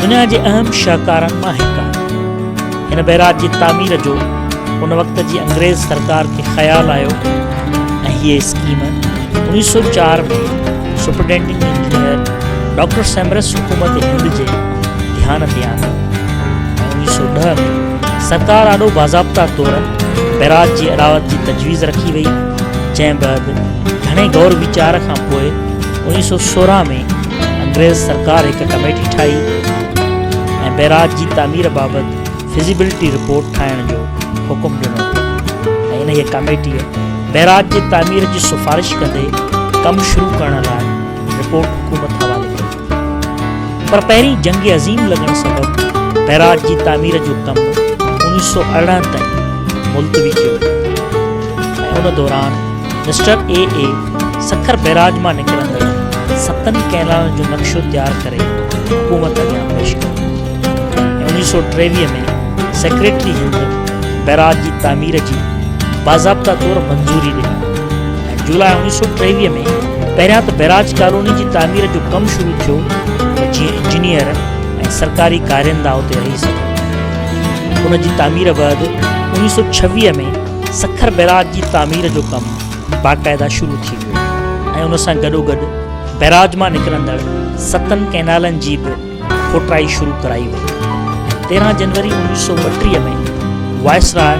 दुनिया के अहम शाहकारनि मां हिकु आहे। हिन बैराज जी तामीर जो उन वक़्त जी अंग्रेज़ सरकार के ख़्याल आयो ऐं हीअ स्कीम 1904 में सुपरिटेंडिंग इंजीनियर डॉक्टर सैमरस हुकूमत हिंद जे ध्यान ते आंदी। 1910 में सरकार ॾाढो बाज़ाब्ता तौर बैराज जी अरावत की तजवीज़ रखी वई, जंहिं बैदि घणे गौर वीचार खां पोइ 1916 में अंग्रेज़ सरकार एक कमेटी ठाही ऐं बैराज जी तामीर बाबति फिजिबिलिटी रिपोर्ट ठाहिण जो हुकुम ॾिनो ऐं इन कमेटीअ बैराज जी तामीर जी सिफारिश कंदे कमु शुरू करण लाइ रिपोर्ट हुकूमत हवाले कई। पर पहिरीं जंग अज़ीम लॻण सबबि बैराज जी तामीर जो कमु 1918 ताईं मुलतवी कयो ऐं उन दौरान मिस्टर ए सखर बैराज मां निकिरंदड़ 7 कैनालनि जो नक्शो तैयार करे हुकूमत अॻियां पेश कयो ऐं 1923 में सेक्रेटरी हिंद बैराज जी तामीर जी बाज़ाब्ता तौर मंजूरी ॾिनी ऐं जुलाई 1923 में पहिरियां त बैराज कॉलोनी जी तामीर जो कमु शुरू थियो त जीअं इंजीनियर ऐं सरकारी कारिंदा उते रही सघनि। उन जी तामीर बैदि 1926 में सखर बैराज जी तामीर जो कमु बाक़ाइदा शुरू थी वियो ऐं उन सां गॾोगॾु बैराज मां निकिरंदड़ 7 कैनालनि जी बि खोटाई शुरू कराई वई। 13 जनवरी 1932 में वायसराय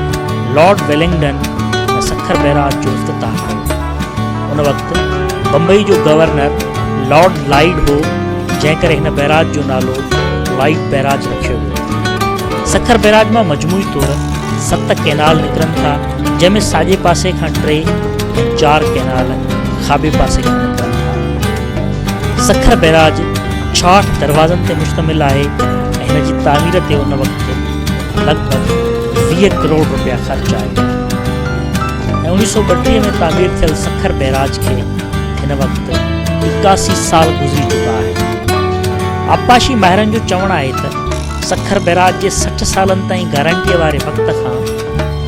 लॉर्ड वेलिंगडन ने सखर बैराज जो इफ्तिताह कयो। उन वक़्तु बम्बई जो गवर्नर लॉर्ड लाइड हो, जंहिं करे हिन बैराज जो नालो लाइड बैराज रखियो वियो। सखर बैराज मां मजमूई तौर 7 कैनाल निकिरनि था, जंहिंमें साॼे पासे खां 3 ऐं 4 कैनाल खाॿे पासे खां निकिरनि था। सखर बैराज 66 दरवाज़नि ते मुश्तमिल आहे ऐं हिन जी तामीर ते उन वक़्तु लॻभॻि 20 करोड़ रुपया ख़र्च आयो ऐं 1932 में तामीर थियल सखर बैराज खे हिन वक़्तु 81 साल गुज़री चुका आहे। आबपाशी माहिरनि जो चवणु आहे त सखर बैराज जे 60 सालनि ताईं गारंटीअ वारे वक़्त खां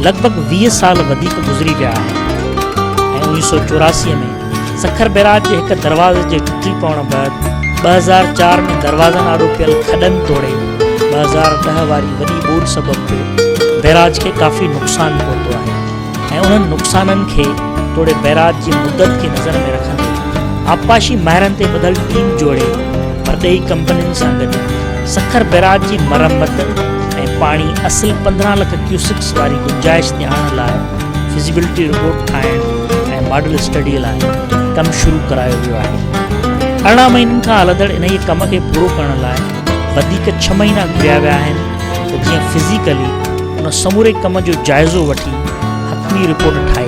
लॻभॻि 20 साल वधीक गुज़री विया आहिनि ऐं 1984 में सखर बैराज जे हिकु दरवाज़े जे टुटी पवण बैदि 2004 में दरवाज़नि आॾो पियल खॾनि तोड़े 2010 वारी वॾी ॿोॾि सबबु बैराज खे काफ़ी नुक़सानु पहुतो आहे ऐं उन्हनि नुक़साननि खे तोड़े बैराज जी मुदत खे नज़र में रखंदे आबपाशी माहिरनि ते ॿधल टीम जोड़े परॾेही कंपनियुनि सां गॾु सखर बैराज जी मरम्मत ऐं पाणी असुल 15 लख क्यूसिक्स वारी गुंजाइश ते आणण लाइ फिजिबिलिटी रिपोर्ट ठाहिण ऐं मॉडल स्टडीअ लाइ कमु शुरू करायो वियो आहे। 18 महीननि खां हलंदड़ इन ई कम खे पूरो करण लाइ वधीक 6 महीना घुरिया विया आहिनि त जीअं फिज़िकली उन समूरे कम जो जाइज़ो वठी हतमी रिपोर्ट ठाहे